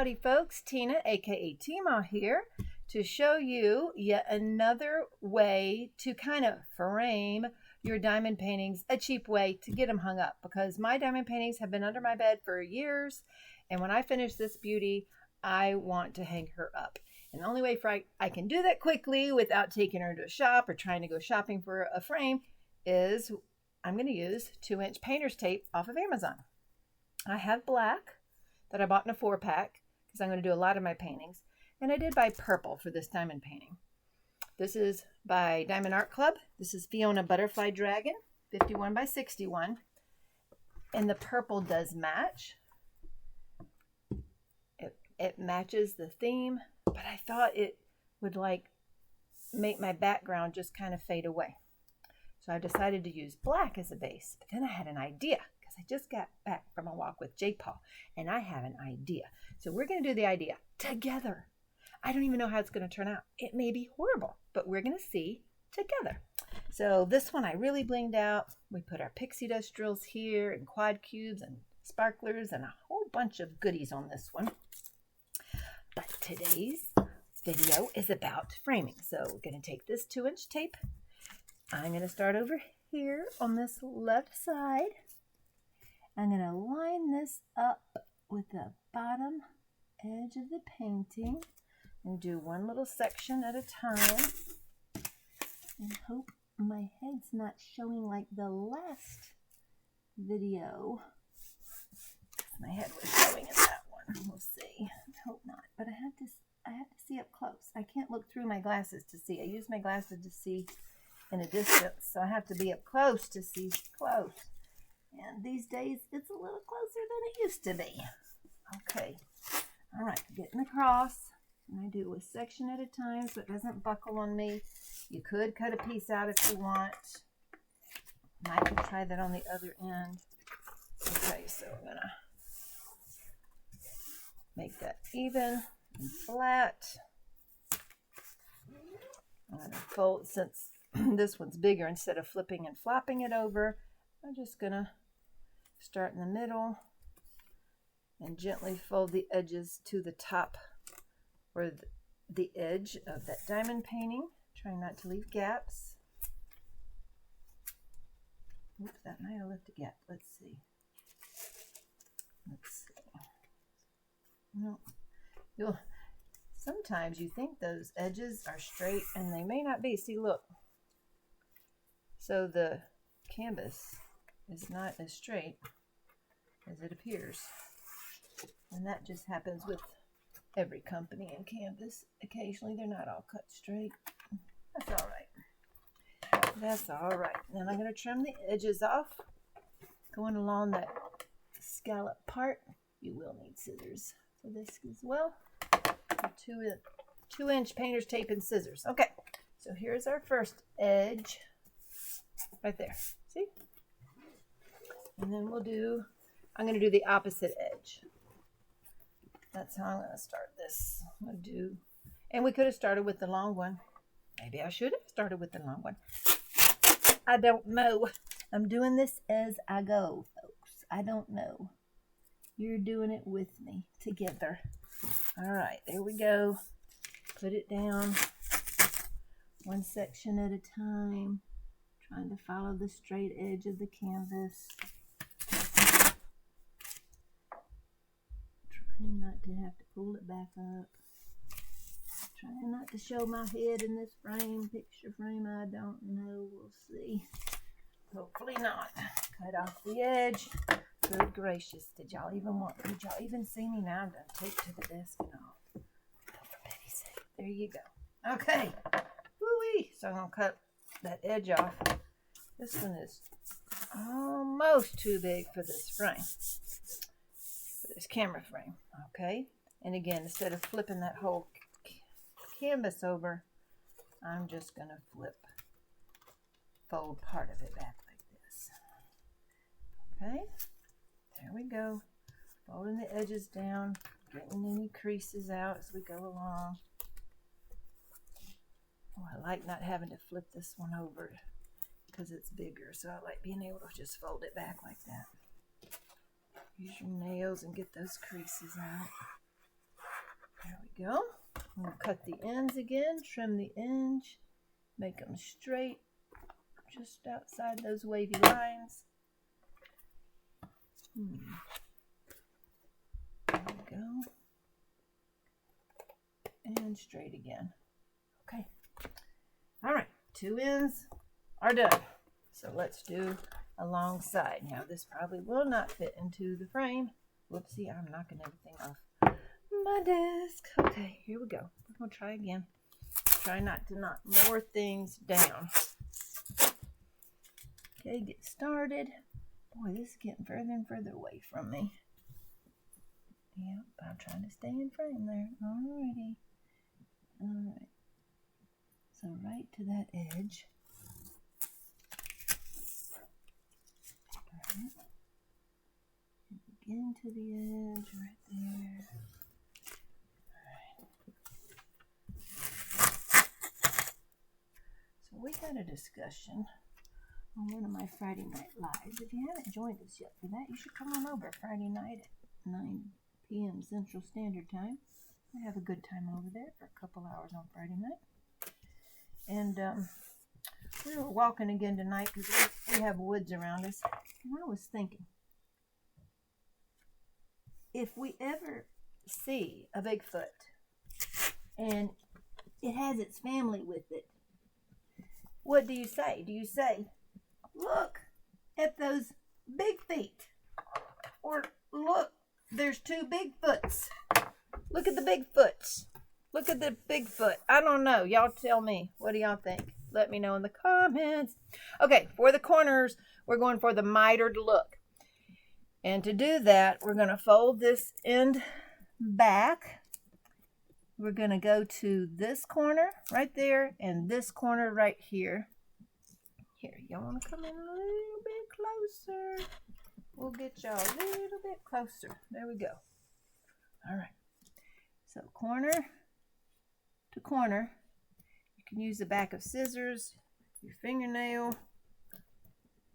Howdy folks, Tina aka Teemaw here to show you yet another way to kind of frame your diamond paintings, a cheap way to get them hung up, because my diamond paintings have been under my bed for years, and when I finish this beauty I want to hang her up. And the only way I can do that quickly without taking her to a shop or trying to go shopping for a frame is I'm going to use 2-inch painter's tape off of Amazon. I have black that I bought in a 4-pack because I'm going to do a lot of my paintings. And I did buy purple for this diamond painting. This is by Diamond Art Club. This is Fiona Butterfly Dragon, 51 by 61. And the purple does match. It matches the theme, but I thought it would make my background just kind of fade away. So I decided to use black as a base. But then I had an idea, because I just got back from a walk with Jake Paul, and I have an idea. So we're going to do the idea together. I don't even know how it's going to turn out. It may be horrible, but we're going to see together. So this one I really blinged out. We put our pixie dust drills here, and quad cubes, and sparklers, and a whole bunch of goodies on this one. But today's video is about framing. So we're going to take this 2-inch tape. I'm going to start over here on this left side. I'm going to line this up with the bottom edge of the painting and do one little section at a time. And hope my head's not showing like the last video. My head was showing in that one. We'll see. I hope not. But I have to see up close. I can't look through my glasses to see. I use my glasses to see in a distance, so I have to be up close to see close. And these days, it's a little closer than it used to be. Okay. All right. Getting across. And I do a section at a time so it doesn't buckle on me. You could cut a piece out if you want. And I can try that on the other end. Okay, so I'm going to make that even and flat. I'm going to fold, since this one's bigger, instead of flipping and flopping it over, I'm just going to start in the middle and gently fold the edges to the top or the edge of that diamond painting. Try not to leave gaps. Oops, that might have left a gap. Let's see. No, sometimes you think those edges are straight and they may not be. See, look. So the canvas is not as straight as it appears. And that just happens with every company in canvas. Occasionally they're not all cut straight. That's all right. That's all right. Then I'm going to trim the edges off. Going along that scallop part, you will need scissors for this as well. 2-inch painter's tape and scissors. Okay, so here's our first edge right there. See? And then I'm going to do the opposite edge. That's how I'm going to start this. And we could have started with the long one. Maybe I should have started with the long one. I don't know. I'm doing this as I go, folks. I don't know. You're doing it with me together. All right, there we go. Put it down one section at a time, trying to follow the straight edge of the canvas. Trying not to have to pull it back up. Trying not to show my head in this picture frame. I don't know. We'll see. Hopefully not. Cut off the edge. Good gracious. Did y'all even see me now? I'm going to take to the desk and all. Oh, for pity's sake. There you go. Okay. Woo-wee. So I'm going to cut that edge off. This one is almost too big for this frame. For this camera frame. Okay. And again, instead of flipping that whole canvas over, I'm just going to fold part of it back like this. Okay. There we go. Folding the edges down, getting any creases out as we go along. Oh, I like not having to flip this one over because it's bigger, so I like being able to just fold it back like that. Use your nails and get those creases out. go. I'm going to cut the ends again, trim the edge, make them straight, just outside those wavy lines. There we go. And straight again. Okay. All right, 2 ends are done. So let's do a long side. Now this probably will not fit into the frame. Whoopsie, I'm knocking everything off my desk. Okay, here we go. We're going to try again. Try not to knock more things down. Okay, get started. Boy, this is getting further and further away from me. Yep, I'm trying to stay in frame there. Alrighty. Alright. So right to that edge. Alright. Begin to the edge right there. So we had a discussion on one of my Friday night lives. If you haven't joined us yet for that, you should come on over Friday night at 9 p.m. Central Standard Time. I have a good time over there for a couple hours on Friday night. And we were walking again tonight because we have woods around us. And I was thinking, if we ever see a Bigfoot and it has its family with it, what do you say? Do you say, look at those big feet? Or look, there's 2 Bigfoots. Look at the Bigfoots. Look at the Bigfoot. I don't know. Y'all tell me. What do y'all think? Let me know in the comments. Okay, for the corners, we're going for the mitered look. And to do that, we're going to fold this end back. We're going to go to this corner right there and this corner right here. Here, y'all want to come in a little bit closer? We'll get y'all a little bit closer. There we go. All right. So corner to corner. You can use the back of scissors, your fingernail,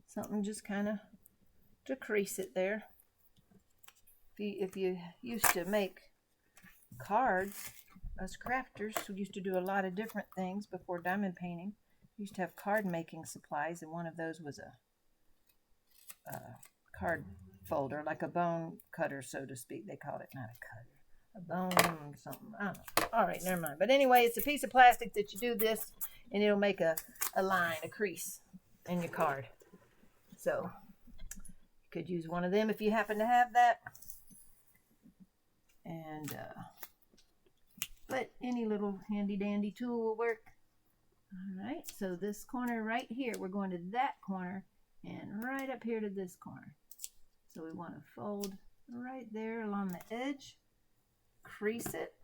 something just kind of to crease it there. If you used to make cards, us crafters who used to do a lot of different things before diamond painting, we used to have card making supplies, and one of those was a card folder, like a bone cutter, so to speak. They called it, not a cutter, a bone something. I don't know. All right, never mind. But anyway, it's a piece of plastic that you do this, and it'll make a line, a crease in your card. So you could use one of them if you happen to have that. And but any little handy dandy tool will work. All right, so this corner right here, we're going to that corner and right up here to this corner. So we want to fold right there along the edge, crease it.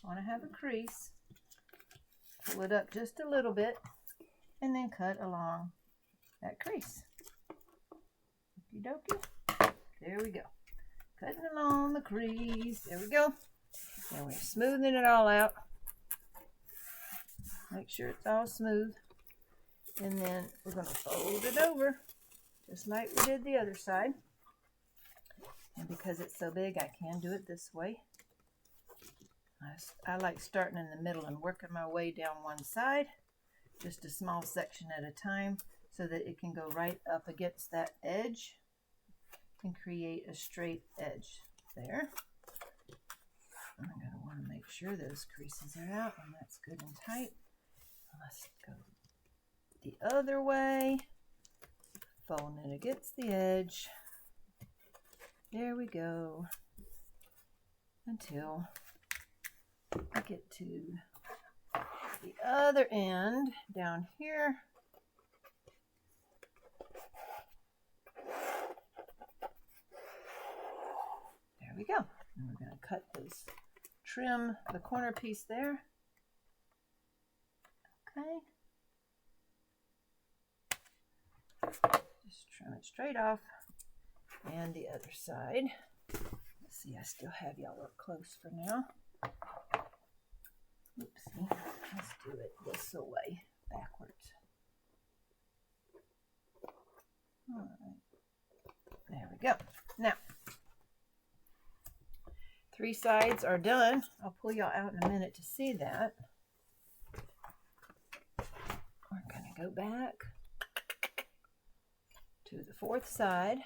Want to have a crease, pull it up just a little bit, and then cut along that crease. Okie dokie. There we go. Cutting along the crease. There we go. And we're smoothing it all out. Make sure it's all smooth. And then we're going to fold it over just like we did the other side. And because it's so big, I can do it this way. I like starting in the middle and working my way down one side, just a small section at a time, so that it can go right up against that edge and create a straight edge there. I'm going to want to make sure those creases are out, and that's good and tight. Let's go the other way, folding it against the edge. There we go, until I get to the other end down here. There we go. And we're going to cut this, trim the corner piece there. Okay. Just trim it straight off. And the other side. Let's see, I still have y'all up close for now. Oopsie. Let's do it this way, backwards. All right. There we go. Now, 3 sides are done. I'll pull y'all out in a minute to see that. We're going to go back to the 4th side.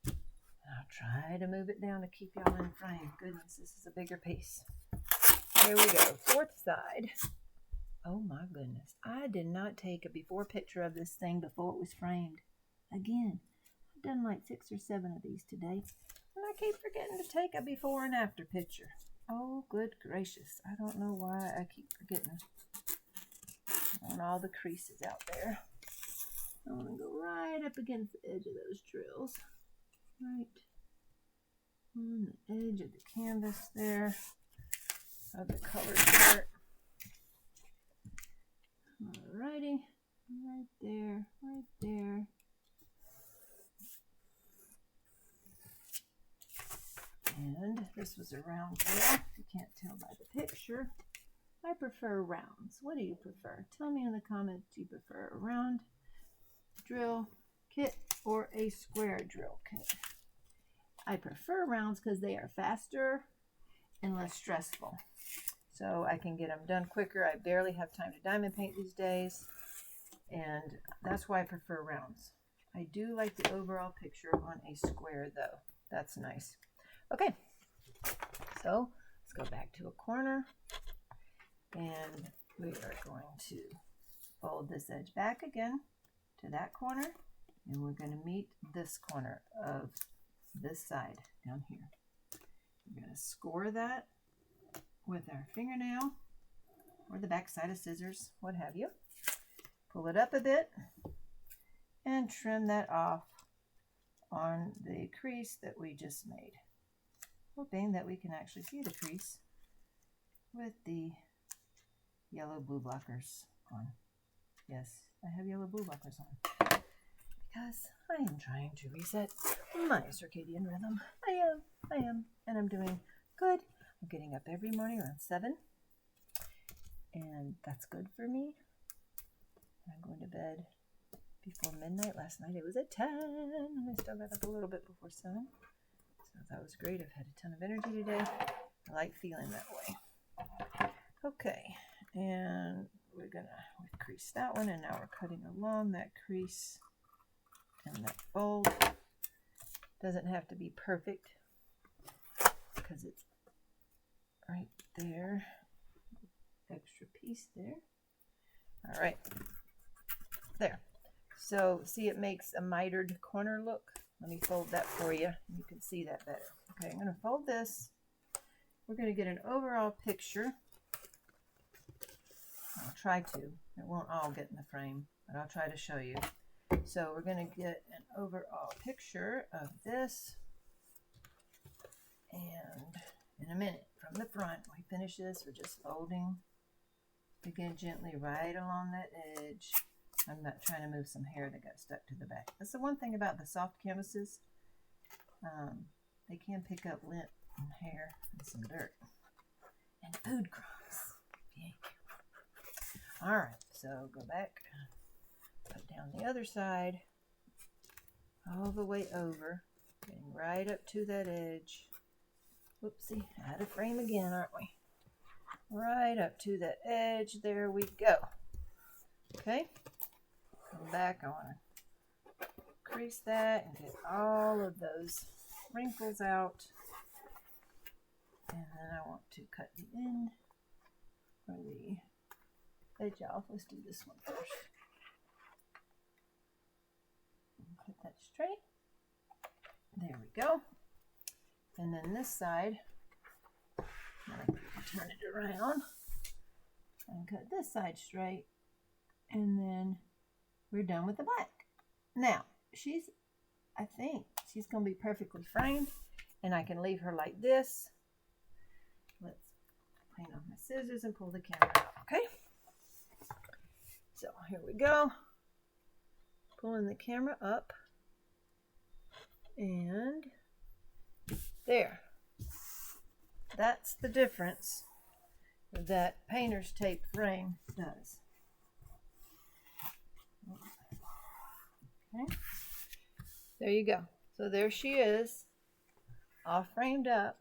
I'll try to move it down to keep y'all in frame. Goodness, this is a bigger piece. Here we go, 4th side. Oh my goodness, I did not take a before picture of this thing before it was framed. Again, I've done like 6 or 7 of these today, and I keep forgetting to take a before and after picture. Oh, good gracious. I don't know why I keep forgetting. On all the creases out there. I want to go right up against the edge of those drills. Right on the edge of the canvas there, of the colored part. Alrighty, right there, right there. And this was a round drill. If you can't tell by the picture, I prefer rounds. What do you prefer? Tell me in the comments, do you prefer a round drill kit or a square drill kit? I prefer rounds because they are faster and less stressful. So I can get them done quicker. I barely have time to diamond paint these days, and that's why I prefer rounds. I do like the overall picture on a square though. That's nice. Okay, so let's go back to a corner, and we are going to fold this edge back again to that corner, and we're going to meet this corner of this side down here. We're going to score that with our fingernail or the back side of scissors, what have you. Pull it up a bit and trim that off on the crease that we just made. Hoping that we can actually see the crease with the yellow blue blockers on. Yes, I have yellow blue blockers on because I am trying to reset my circadian rhythm. I am, and I'm doing good. I'm getting up every morning around 7, and that's good for me. I'm going to bed before midnight. Last night it was at 10, and I still got up a little bit before 7. So that was great. I've had a ton of energy today. I like feeling that way. Okay, and we've creased that one, and now we're cutting along that crease and that fold. Doesn't have to be perfect because it's right there. Extra piece there. All right, there. So see, it makes a mitered corner look. Let me fold that for you. You can see that better. Okay, I'm going to fold this. We're going to get an overall picture. I'll try to. It won't all get in the frame, but I'll try to show you. So we're going to get an overall picture of this. And in a minute, from the front, when we finish this, we're just folding. Again, gently right along that edge. I'm not trying to move some hair that got stuck to the back. That's the one thing about the soft canvases. They can pick up lint and hair and some dirt and food crumbs. Yeah. All right, so go back, put down the other side, all the way over, getting right up to that edge. Whoopsie, out of frame again, aren't we? Right up to that edge. There we go. Okay. Come back, I want to crease that and get all of those wrinkles out. And then I want to cut the end or the edge off. Let's do this one first. Cut that straight. There we go. And then this side, turn it around and cut this side straight. And then we're done with the black. Now, I think she's going to be perfectly framed, and I can leave her like this. Let's clean off my scissors and pull the camera out, okay? So here we go. Pulling the camera up. And there. That's the difference that painter's tape frame does. Okay, there you go. So there she is, all framed up.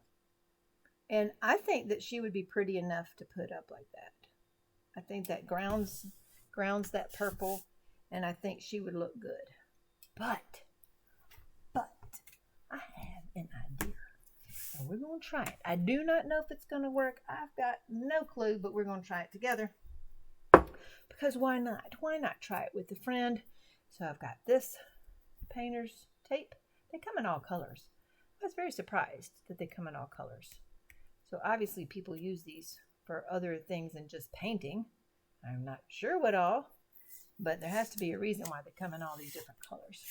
And I think that she would be pretty enough to put up like that. I think that grounds that purple, and I think she would look good. But I have an idea, and we're going to try it. I do not know if it's going to work. I've got no clue, but we're going to try it together. Because why not? Why not try it with a friend? So I've got this painter's tape. They come in all colors. I was very surprised that they come in all colors. So obviously people use these for other things than just painting. I'm not sure what all, but there has to be a reason why they come in all these different colors.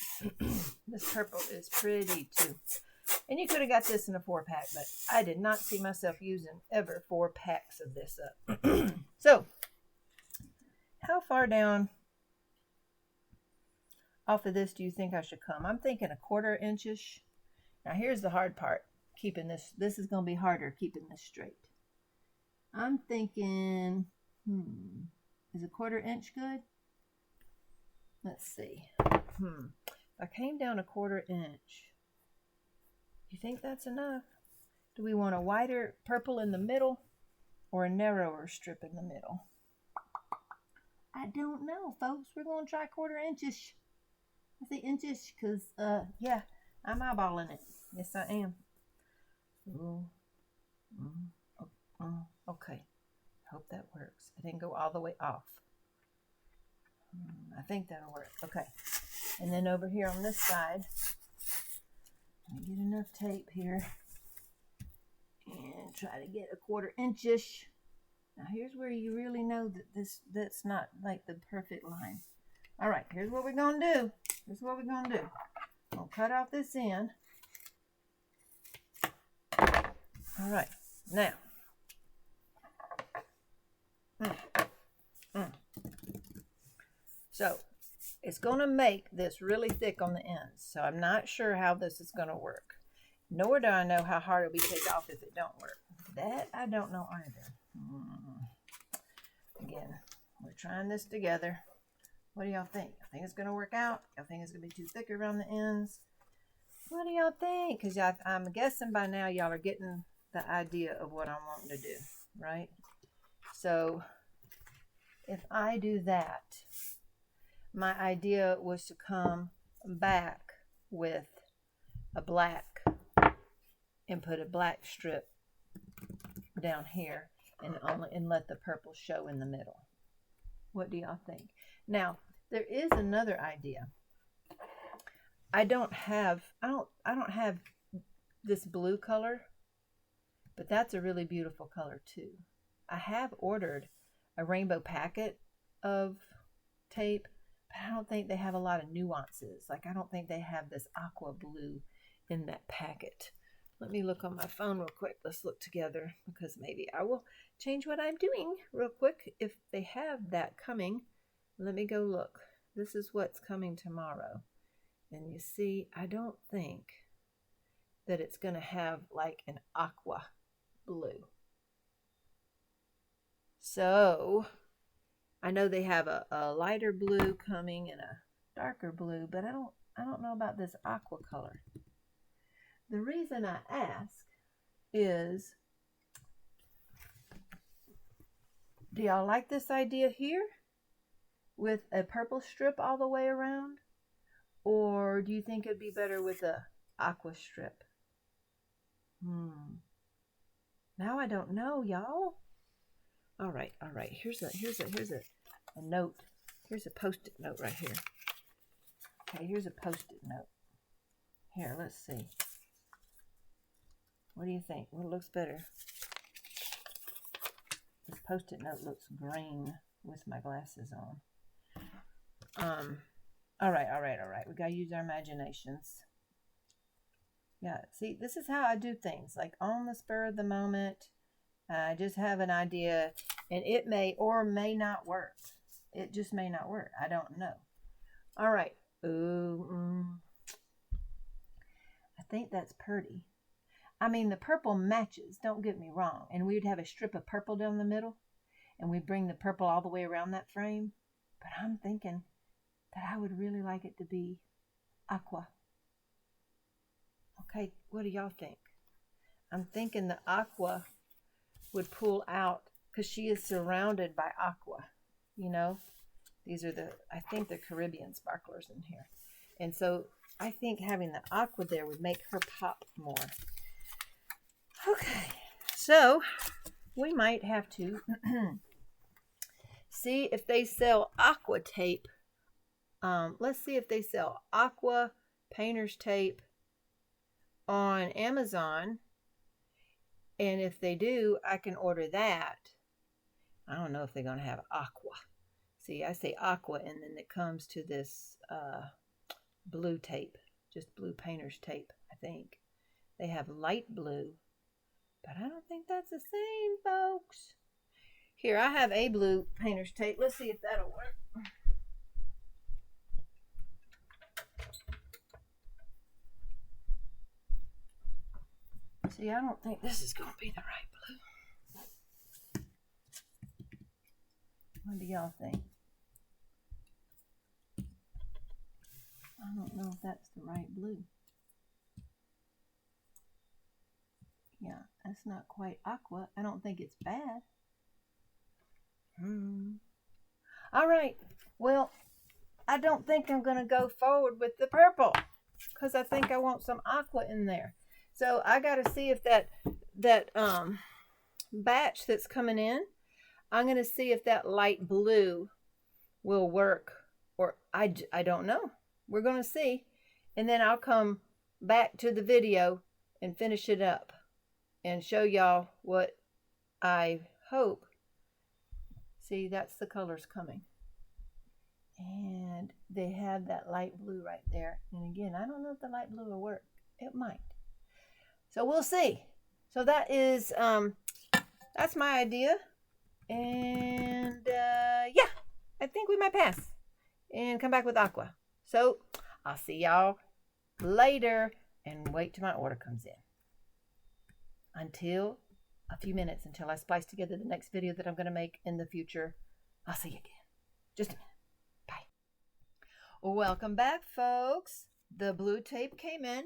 This purple is pretty too. And you could have got this in a 4-pack, but I did not see myself using ever 4 packs of this up. So, how far down off of this do you think I should come? I'm thinking 1/4 inch-ish. Now here's the hard part. Keeping this is going to be harder keeping this straight. I'm thinking, is 1/4 inch good? Let's see. I came down 1/4 inch. Do you think that's enough? Do we want a wider purple in the middle or a narrower strip in the middle? I don't know, folks. We're going to try 1/4 inch-ish. I say inch-ish because, yeah, I'm eyeballing it. Yes, I am. Ooh. Okay. Hope that works. I didn't go all the way off. I think that'll work. Okay. And then over here on this side, I get enough tape here and try to get 1/4 inch-ish. Now here's where you really know that that's not like the perfect line. All right, here's what we're going to do. I'll cut off this end. All right, now. So it's going to make this really thick on the ends. So I'm not sure how this is going to work. Nor do I know how hard it'll be to take off if it don't work. That I don't know either. Again, we're trying this together. What do y'all think? I think it's going to work out. Y'all think it's going to be too thick around the ends? What do y'all think? Because I'm guessing by now y'all are getting the idea of what I'm wanting to do, right? So if I do that, my idea was to come back with a black and put a black strip down here and let the purple show in the middle. What do y'all think? Now, there is another idea. I don't have this blue color, but that's a really beautiful color too. I have ordered a rainbow packet of tape, but I don't think they have a lot of nuances. Like, I don't think they have this aqua blue in that packet. Let me look on my phone real quick. Let's look together, because maybe I will change what I'm doing real quick if they have that coming. Let me go look. This is what's coming tomorrow. And you see, I don't think that it's going to have like an aqua blue. So I know they have a lighter blue coming and a darker blue, but I don't know about this aqua color. The reason I ask is, do y'all like this idea here with a purple strip all the way around? Or do you think it'd be better with a aqua strip? Now I don't know, y'all. All right. Here's a note. Here's a post-it note right here. Okay, here's a post-it note. Here, let's see. What do you think? What looks better? This post-it note looks green with my glasses on. All right. We gotta use our imaginations. Yeah, see, this is how I do things. Like, on the spur of the moment, I just have an idea, and it may or may not work. It just may not work. I don't know. All right. I think that's pretty. I mean, the purple matches, don't get me wrong. And we'd have a strip of purple down the middle, and we'd bring the purple all the way around that frame. But I'm thinking that I would really like it to be aqua. Okay, what do y'all think? I'm thinking the aqua would pull out because she is surrounded by aqua, you know. These are I think the Caribbean sparklers in here. And so I think having the aqua there would make her pop more. Okay, so we might have to see if they sell aqua tape. Let's see if they sell aqua painter's tape on Amazon. And if they do, I can order that. I don't know if they're going to have aqua. See, I say aqua, and then it comes to this blue tape, just blue painter's tape, I think. They have light blue, but I don't think that's the same, folks. Here, I have a blue painter's tape. Let's see if that'll work. See, I don't think this is going to be the right blue. What do y'all think? I don't know if that's the right blue. Yeah, that's not quite aqua. I don't think it's bad. All right. Well, I don't think I'm going to go forward with the purple because I think I want some aqua in there. So I got to see if that batch that's coming in, I'm going to see if that light blue will work, or I don't know. We're going to see. And then I'll come back to the video and finish it up and show y'all what I hope. See, that's the colors coming. And they have that light blue right there. And again, I don't know if the light blue will work. It might. So we'll see. So that is, that's my idea. And yeah, I think we might pass and come back with aqua. So I'll see y'all later and wait till my order comes in. Until a few minutes, until I splice together the next video that I'm going to make in the future. I'll see you again. Just a minute. Bye. Welcome back, folks. The blue tape came in,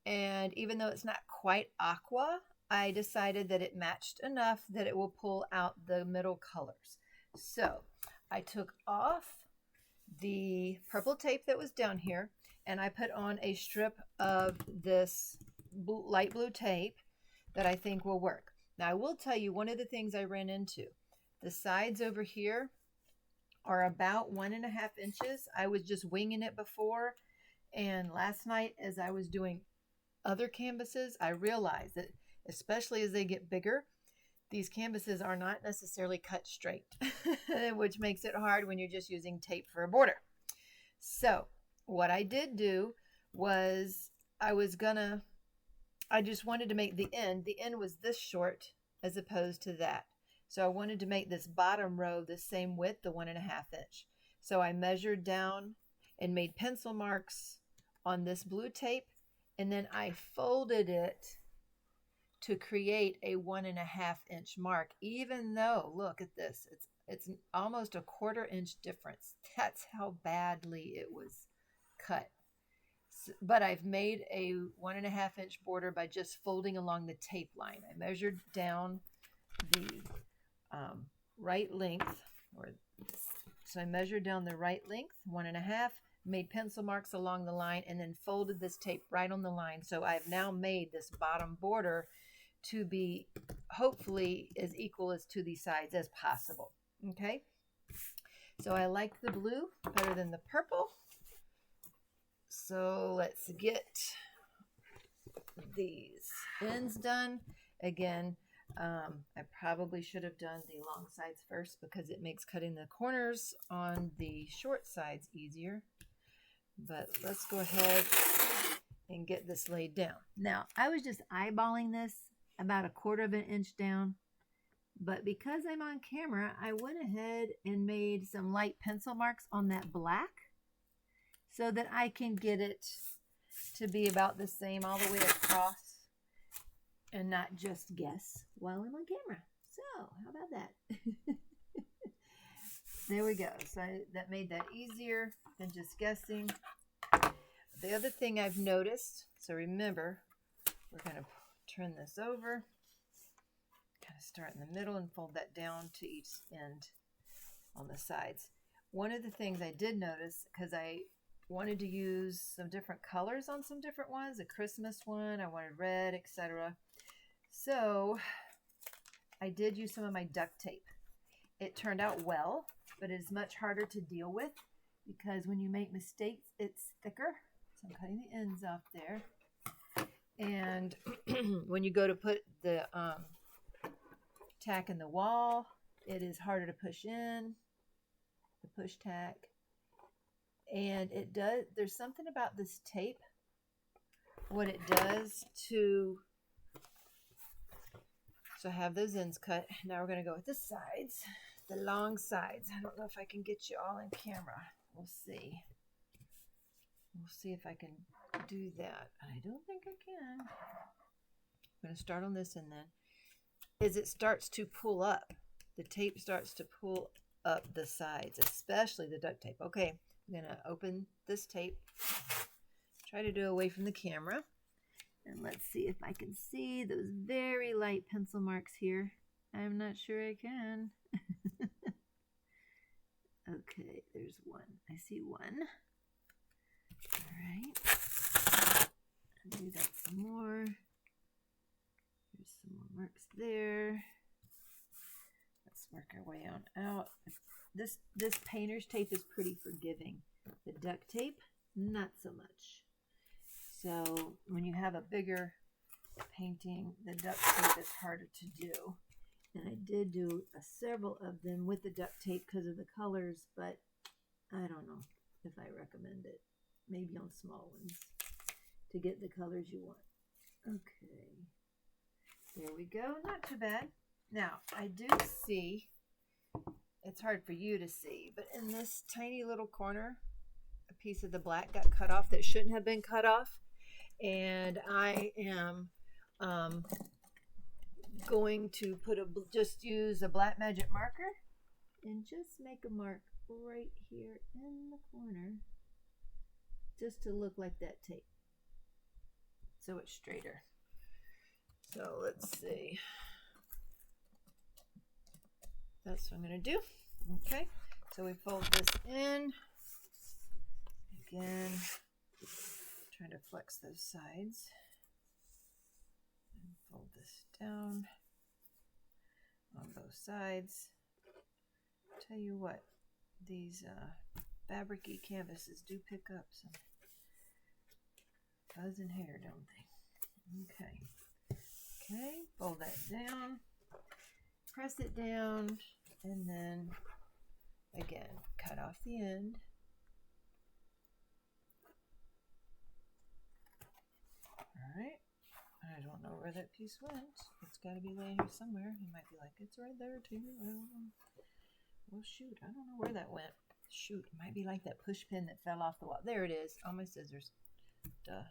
and even though it's not quite aqua, I decided that it matched enough that it will pull out the middle colors. So I took off the purple tape that was down here, and I put on a strip of this light blue tape that I think will work. Now, I will tell you one of the things I ran into. The sides over here are about 1.5 inches. I was just winging it before, and last night as I was doing other canvases, I realized that especially as they get bigger, these canvases are not necessarily cut straight, which makes it hard when you're just using tape for a border. So what I did do was I just wanted to make the end was this short as opposed to that. So I wanted to make this bottom row the same width, the 1.5 inch. So I measured down and made pencil marks on this blue tape, and then I folded it to create a 1.5 inch mark, even though, look at this, it's almost a 1/4 inch difference. That's how badly it was cut. But I've made a 1.5 inch border by just folding along the tape line. I measured down the right length, so I measured down the right length, 1.5, made pencil marks along the line, and then folded this tape right on the line. So I've now made this bottom border to be hopefully as equal as to the sides as possible. Okay, so I like the blue better than the purple. So let's get these ends done. Again, I probably should have done the long sides first because it makes cutting the corners on the short sides easier. But let's go ahead and get this laid down. Now, I was just eyeballing this about 1/4 inch down, but because I'm on camera, I went ahead and made some light pencil marks on that black so that I can get it to be about the same all the way across and not just guess while I'm on camera. So how about that? There we go. So that made that easier than just guessing. The other thing I've noticed, so remember, we're going to turn this over, kind of start in the middle and fold that down to each end on the sides. One of the things I did notice, because I wanted to use some different colors on some different ones, a Christmas one, I wanted red, etc. So I did use some of my duct tape. It turned out well, but it is much harder to deal with because when you make mistakes, it's thicker. So I'm cutting the ends off there. And when you go to put the tack in the wall, it is harder to push in, the push tack. And it does, there's something about this tape, what it does to, so I have those ends cut. Now we're going to go with the sides, the long sides. I don't know if I can get you all in camera. We'll see. We'll see if I can do that. I don't think I can. I'm going to start on this end then. As it starts to pull up, the tape starts to pull up the sides, especially the duct tape. Okay, I'm going to open this tape. Try to do away from the camera. And let's see if I can see those very light pencil marks here. I'm not sure I can. Okay, there's one. I see one. All right. I'll do that some more. There's some more marks there. Let's work our way on out. This painter's tape is pretty forgiving. The duct tape, not so much. So when you have a bigger painting, the duct tape is harder to do. And I did do several of them with the duct tape because of the colors, but I don't know if I recommend it. Maybe on small ones to get the colors you want. Okay. There we go. Not too bad. Now, I do see, it's hard for you to see, but in this tiny little corner, a piece of the black got cut off that shouldn't have been cut off. And I am going to just use a black magic marker and just make a mark right here in the corner just to look like that tape so it's straighter. So let's see. That's what I'm going to do. Okay, so we fold this in again. Trying to flex those sides and fold this down on both sides. Tell you what, these fabric-y canvases do pick up some fuzz and hair, don't they? Okay, fold that down, press it down, and then again cut off the end. Alright, I don't know where that piece went. It's got to be laying here somewhere. You might be like, it's right there too. I don't know. Well, shoot, I don't know where that went. Shoot, it might be like that push pin that fell off the wall. There it is, on my scissors. Duh.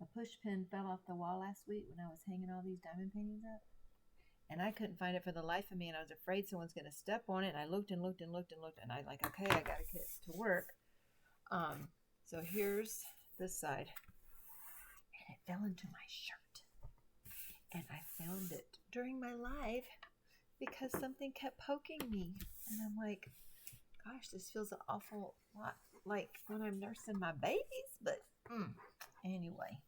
A push pin fell off the wall last week when I was hanging all these diamond paintings up. And I couldn't find it for the life of me, and I was afraid someone's going to step on it. And I looked and looked and looked and looked, and I like, okay, I got to get to work. So here's this side. And it fell into my shirt. And I found it during my live because something kept poking me. And I'm like, gosh, this feels an awful lot like when I'm nursing my babies. But anyway.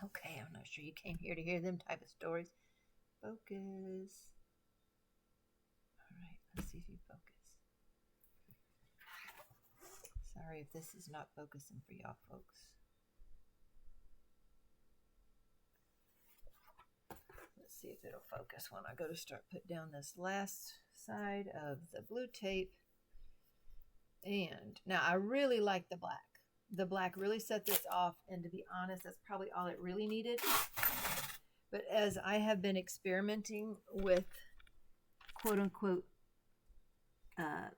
Okay, I'm not sure you came here to hear them type of stories. Focus. All right, let's see if you focus. Sorry if this is not focusing for y'all folks. Let's see if it'll focus when I go to start put down this last side of the blue tape. And now I really like the black. The black really set this off, and to be honest, that's probably all it really needed. But as I have been experimenting with quote-unquote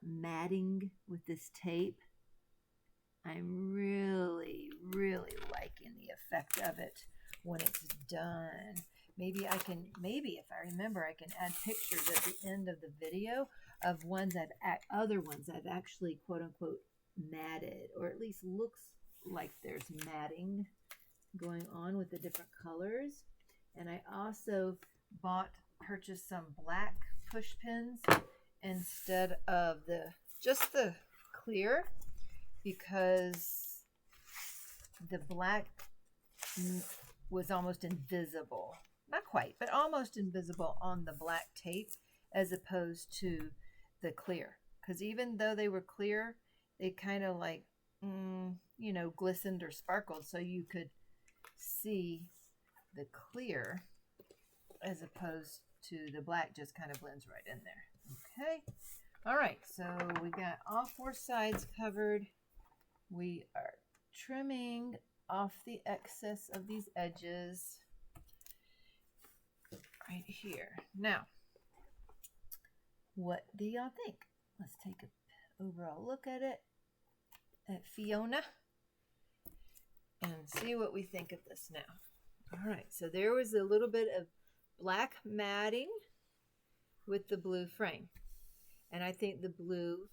matting with this tape, I'm really, really liking the effect of it when it's done. Maybe if I remember, I can add pictures at the end of the video of other ones I've actually quote-unquote matted, or at least looks like there's matting going on with the different colors. And I also purchased some black push pins instead of just the clear, because the black was almost invisible. Not quite, but almost invisible on the black tape as opposed to the clear. Because even though they were clear, they kind of like, glistened or sparkled, so you could see the clear as opposed to the black just kind of blends right in there. Okay. All right. So we got all 4 sides covered. We are trimming off the excess of these edges right here. Now, what do y'all think? Let's take an overall look at it, at Fiona, and see what we think of this now. All right, so there was a little bit of black matting with the blue frame. And I think the blue,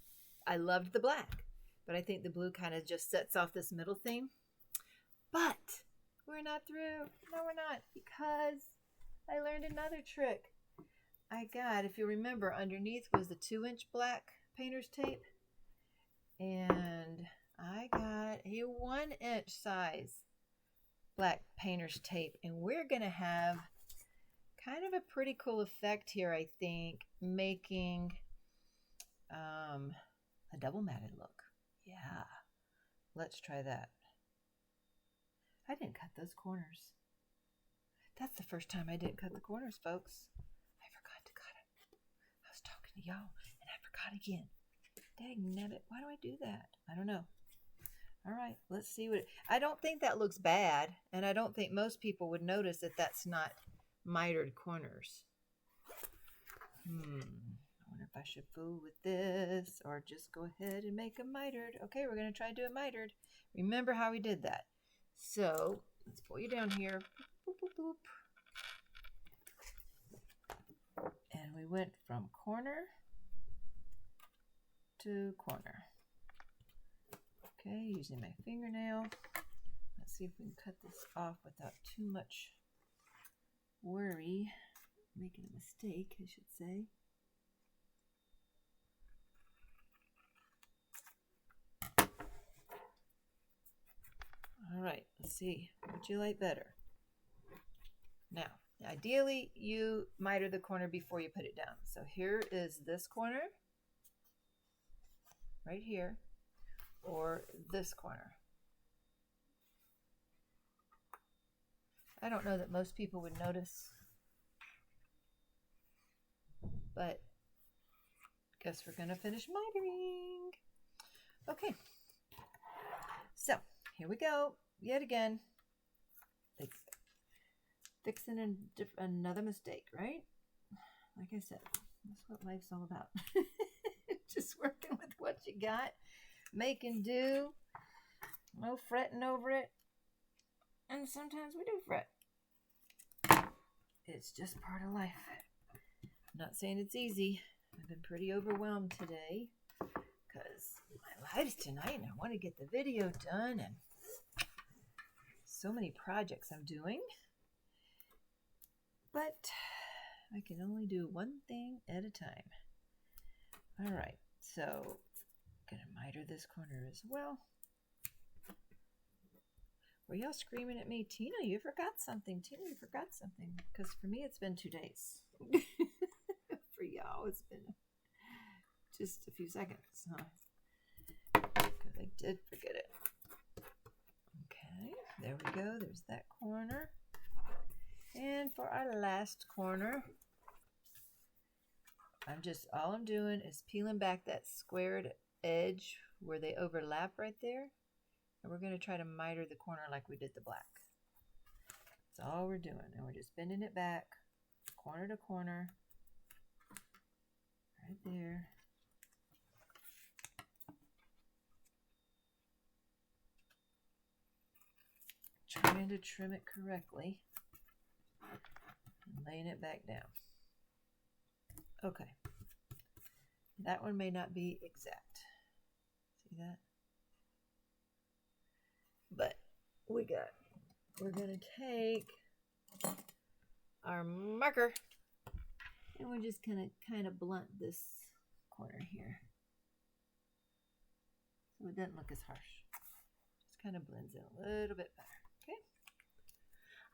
I loved the black, but I think the blue kind of just sets off this middle theme. But we're not through. No, we're not, because I learned another trick. I got, if you remember, underneath was the 2-inch black painter's tape. And I got a 1-inch size black painter's tape. And we're going to have kind of a pretty cool effect here, I think, making a double matted look. Yeah, let's try that. I didn't cut those corners. That's the first time I didn't cut the corners, folks. I forgot to cut them. I was talking to y'all and I forgot again. Dagnabbit, why do I do that? I don't know. All right, let's see what I don't think that looks bad, and I don't think most people would notice that that's not mitered corners. I wonder if I should fool with this or just go ahead and make them mitered. Okay, we're going to try to do it mitered. Remember how we did that. So let's pull you down here. Boop, boop, boop. And we went from corner to corner. Okay, using my fingernail. Let's see if we can cut this off without too much worry. Making a mistake, I should say. All right, let's see. What would you like better? Now, ideally, you miter the corner before you put it down. So here is this corner, right here, or this corner. I don't know that most people would notice, but guess we're gonna finish mitering. Okay, so here we go, yet again. Fixing another mistake, right? Like I said, that's what life's all about. Just working with what you got, making do, no fretting over it. And sometimes we do fret. It's just part of life. I'm not saying it's easy. I've been pretty overwhelmed today because my life's tonight and I want to get the video done, and so many projects I'm doing. But I can only do one thing at a time. All right, so I'm gonna miter this corner as well. Were y'all screaming at me, Tina, you forgot something? Tina, you forgot something? Because for me, it's been 2 days. For y'all, it's been just a few seconds, huh? Because I did forget it. Okay, there we go. There's that corner. And for our last corner, all I'm doing is peeling back that squared edge where they overlap right there. And we're going to try to miter the corner like we did the black. That's all we're doing. And we're just bending it back, corner to corner, right there. Trying to trim it correctly. And laying it back down. Okay. That one may not be exact. See that? But we're going to take our marker. And we're just kind of blunt this corner here. So it doesn't look as harsh. Just kind of blends in a little bit better. Okay.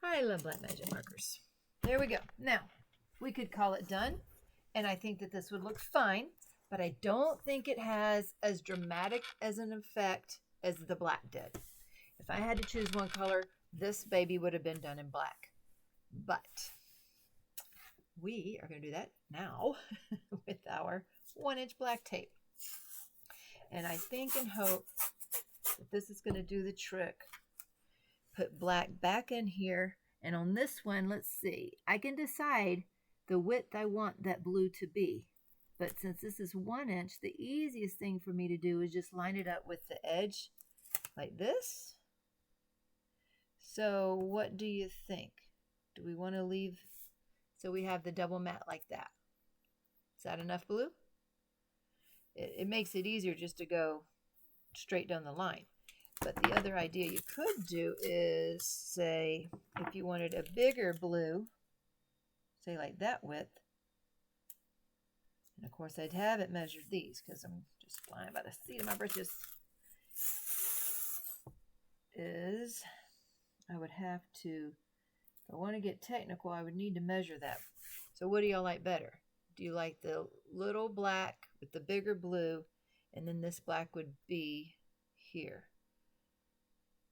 I love black magic markers. There we go. Now, we could call it done. And I think that this would look fine. But I don't think it has as dramatic as an effect as the black did. If I had to choose one color, this baby would have been done in black. But we are going to do that now with our 1-inch black tape. And I think and hope that this is going to do the trick. Put black back in here. And on this one, let's see. I can decide the width I want that blue to be. But since this is 1 inch, the easiest thing for me to do is just line it up with the edge like this. So what do you think? Do we want to leave? So we have the double mat like that. Is that enough blue? It makes it easier just to go straight down the line. But the other idea you could do is, say, if you wanted a bigger blue, say like that width, and of course I'd have it measured these because I'm just flying by the seat of my britches, is I would have to, if I want to get technical, I would need to measure that. So what do y'all like better? Do you like the little black with the bigger blue, and then this black would be here,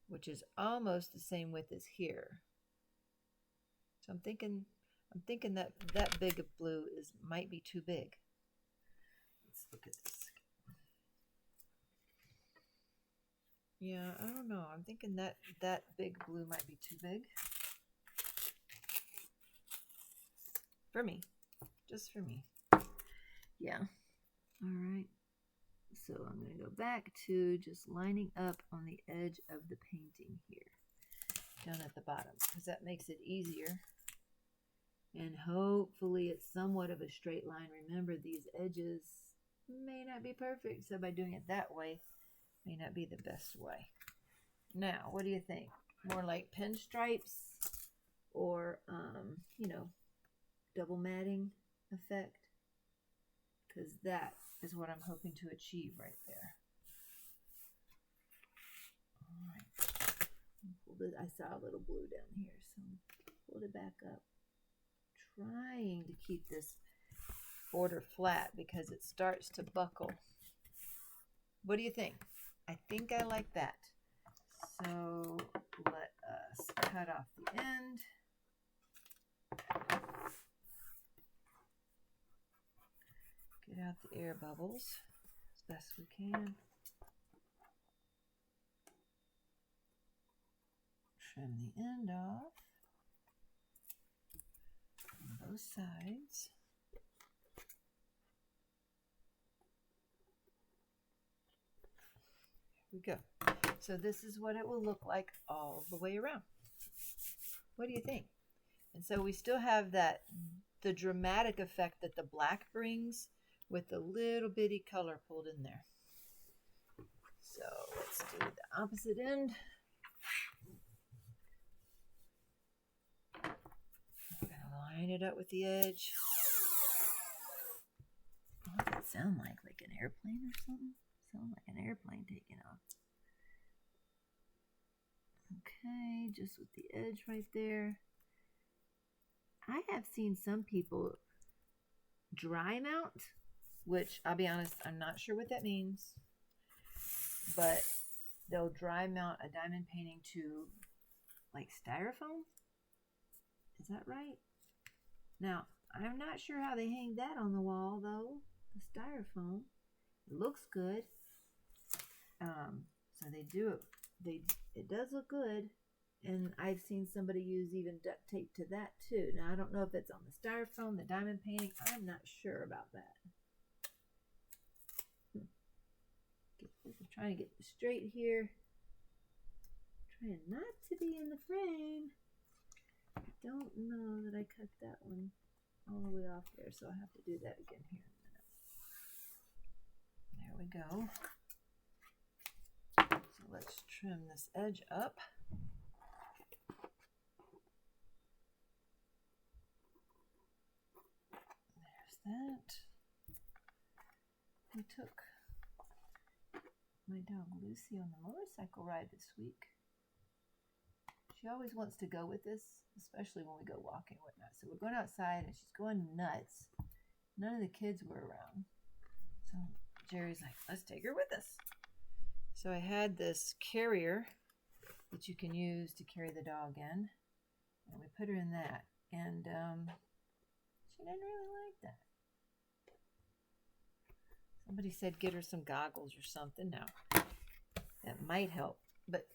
which is almost the same width as here. So I'm thinking that that big of blue might be too big. Let's look at this. Yeah, I don't know. I'm thinking that big blue might be too big. For me. Just for me. Yeah. All right. So I'm going to go back to just lining up on the edge of the painting here. Down at the bottom. Because that makes it easier. And hopefully it's somewhat of a straight line. Remember, these edges may not be perfect. So by doing it that way, may not be the best way. Now, what do you think? More like pinstripes or, you know, double matting effect? Because that is what I'm hoping to achieve right there. All right. I saw a little blue down here, so pull it back up. Trying to keep this border flat because it starts to buckle. What do you think? I think I like that. So let us cut off the end. Get out the air bubbles as best we can. Trim the end off on both sides. Here we go. So this is what it will look like all the way around. What do you think? And so we still have the dramatic effect that the black brings with the little bitty color pulled in there. So let's do the opposite end. I'm going to line it up with the edge. What does that sound like? Like an airplane or something? Sound like an airplane taking off. Okay, just with the edge right there. I have seen some people dry mount, which I'll be honest, I'm not sure what that means, but they'll dry mount a diamond painting to like styrofoam. Is that right? Now, I'm not sure how they hang that on the wall though, the styrofoam. It looks good. So they do it. It does look good. And I've seen somebody use even duct tape to that too. Now, I don't know if it's on the styrofoam, the diamond painting. I'm not sure about that. I'm trying to get this straight here. Trying not to be in the frame. I don't know that I cut that one all the way off there, so I'll have to do that again here in a minute. There we go. So let's trim this edge up. that. We took my dog Lucy on the motorcycle ride this week. She always wants to go with us, especially when we go walking and whatnot. So we're going outside and she's going nuts. None of the kids were around. So Jerry's like, let's take her with us. So I had this carrier that you can use to carry the dog in. And we put her in that. And she didn't really like that. Somebody said get her some goggles or something. Now, that might help. But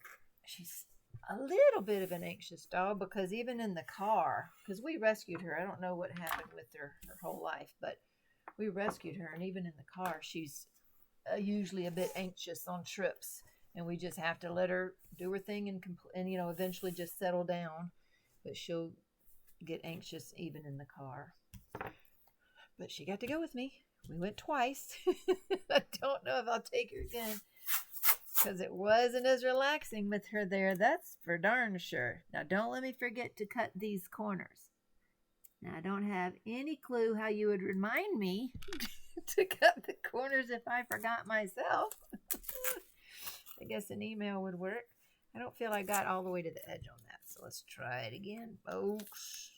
she's a little bit of an anxious dog because even in the car, because we rescued her. I don't know what happened with her whole life, but we rescued her. And even in the car, she's usually a bit anxious on trips. And we just have to let her do her thing and eventually just settle down. But she'll get anxious even in the car. But she got to go with me. We went twice. I don't know if I'll take her again because it wasn't as relaxing with her there. That's for darn sure. Now, don't let me forget to cut these corners. Now, I don't have any clue how you would remind me to cut the corners if I forgot myself. I guess an email would work. I don't feel I got all the way to the edge on that. So let's try it again, folks.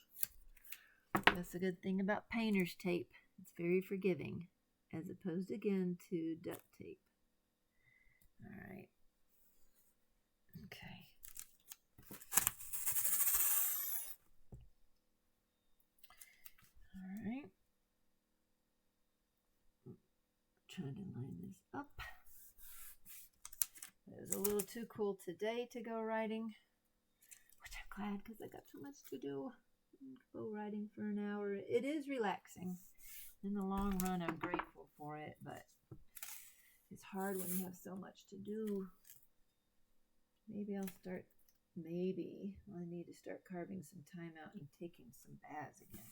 That's the good thing about painter's tape. It's very forgiving, as opposed again to duct tape. All right. Okay. All right. Trying to line this up. It was a little too cool today to go riding, which I'm glad because I got too much to do. Go riding for an hour. It is relaxing. In the long run, I'm grateful for it, but it's hard when you have so much to do. Maybe I need to start carving some time out and taking some baths again.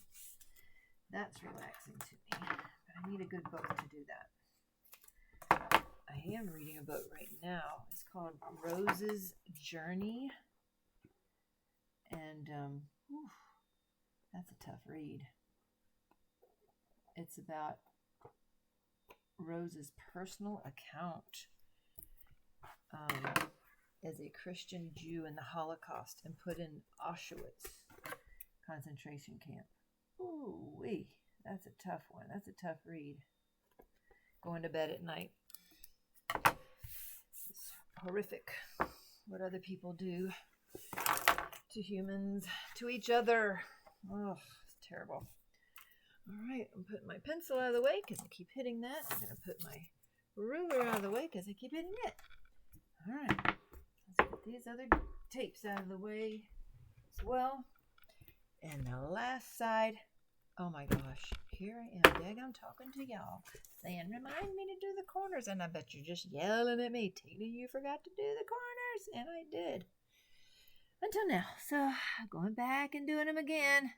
That's relaxing to me, but I need a good book to do that. I am reading a book right now. It's called Rose's Journey, and that's a tough read. It's about Rose's personal account as a Christian Jew in the Holocaust and put in Auschwitz concentration camp. Ooh-wee, that's a tough one. That's a tough read. Going to bed at night. It's horrific what other people do to humans, to each other. Oh, it's terrible. All right, I'm putting my pencil out of the way because I keep hitting that. I'm going to put my ruler out of the way because I keep hitting it. All right, let's get these other tapes out of the way as well. And the last side, oh my gosh, here I am, daggone talking to y'all, saying, remind me to do the corners. And I bet you're just yelling at me, Tina, you forgot to do the corners. And I did. Until now. So, going back and doing them again.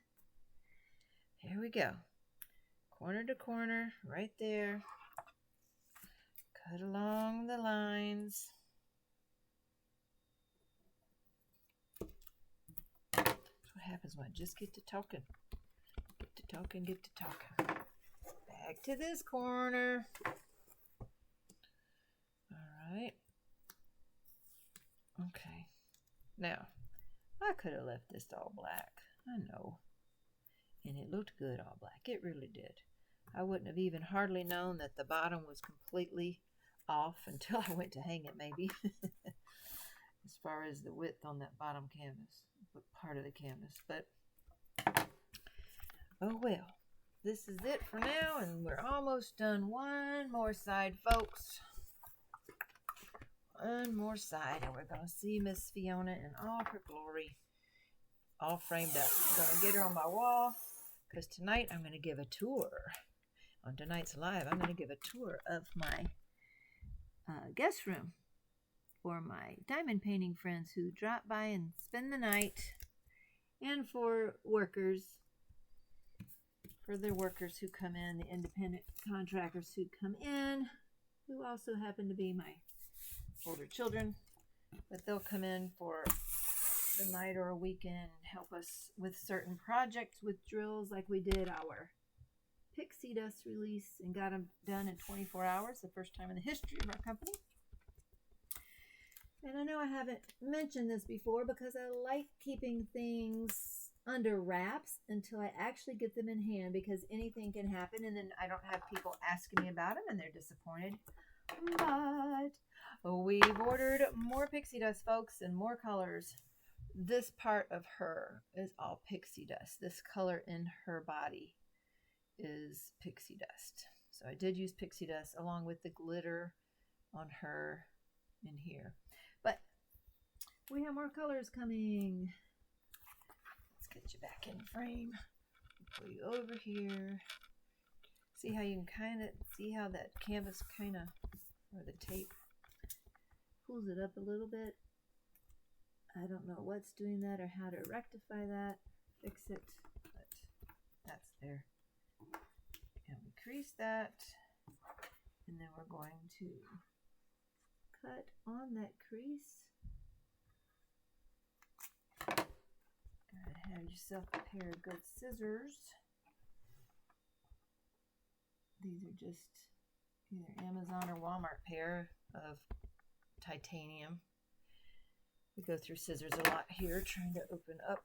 Here we go. Corner to corner, right there. Cut along the lines. That's what happens when I just get to talking. Get to talking. Back to this corner. All right. Okay. Now, I could have left this all black. I know. And it looked good all black. It really did. I wouldn't have even hardly known that the bottom was completely off until I went to hang it, maybe. As far as the width on that bottom canvas, part of the canvas. But, oh well. This is it for now, and we're almost done. One more side, folks. One more side, and we're going to see Miss Fiona in all her glory. All framed up. I'm going to get her on my wall, because tonight I'm going to give a tour. On tonight's live, I'm going to give a tour of my guest room for my diamond painting friends who drop by and spend the night, and for workers, for the workers who come in, the independent contractors who come in, who also happen to be my older children, but they'll come in for the night or a weekend and help us with certain projects with drills, like we did our pixie dust release and got them done in 24 hours, the first time in the history of our company. And I know I haven't mentioned this before because I like keeping things under wraps until I actually get them in hand, because anything can happen and then I don't have people asking me about them and they're disappointed. But we've ordered more pixie dust, folks, and more colors. This part of her is all pixie dust. This color in her body is pixie dust. So I did use pixie dust along with the glitter on her in here. But we have more colors coming. Let's get you back in frame. Put you over here. See how you can kind of see how that canvas kind of, or the tape, pulls it up a little bit. I don't know what's doing that or how to rectify that, fix it, but that's there. And we crease that, and then we're going to cut on that crease. Gotta have yourself a pair of good scissors. These are just either Amazon or Walmart pair of titanium. We go through scissors a lot here, trying to open up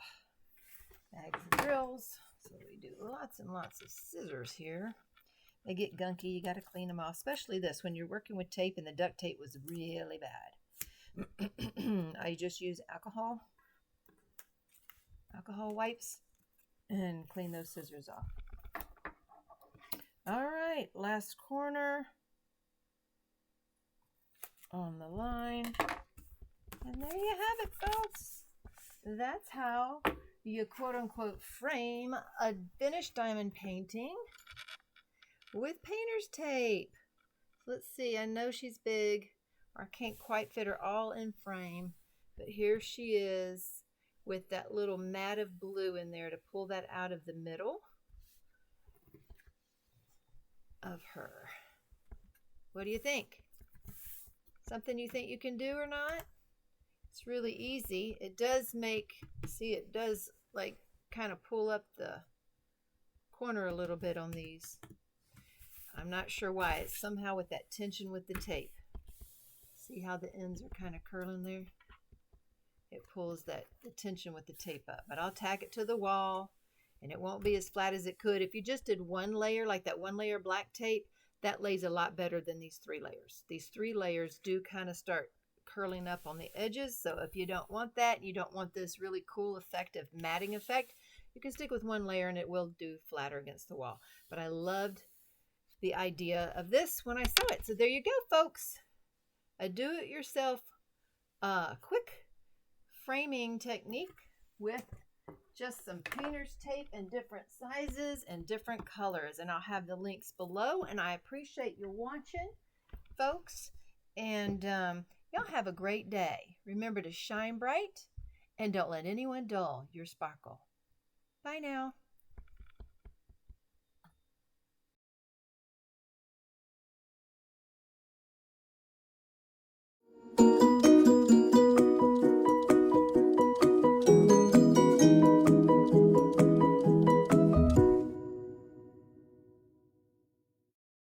bags of drills. So we do lots and lots of scissors here. They get gunky. You got to clean them off, especially this when you're working with tape and the duct tape was really bad. I just use alcohol wipes and clean those scissors off. All right, last corner on the line. And there you have it, folks. That's how you quote-unquote frame a finished diamond painting with painter's tape. Let's see, I know she's big. I can't quite fit her all in frame, but here she is with that little mat of blue in there to pull that out of the middle of her. What do you think? Something you think you can do or not? It's really easy. It does make, see, it does like kind of pull up the corner a little bit on these. I'm not sure why. It's somehow with that tension with the tape. See how the ends are kind of curling there? It pulls the tension with the tape up. But I'll tack it to the wall and it won't be as flat as it could. If you just did one layer, like that one layer black tape, that lays a lot better than these 3 layers. These 3 layers do kind of start curling up on the edges. So if you don't want that, you don't want this really cool effect of matting effect, you can stick with 1 layer and it will do flatter against the wall. But I loved the idea of this when I saw it. So there you go, folks. A do-it-yourself quick framing technique with just some painter's tape in different sizes and different colors. And I'll have the links below. And I appreciate you watching, folks. And y'all have a great day. Remember to shine bright and don't let anyone dull your sparkle. Bye now.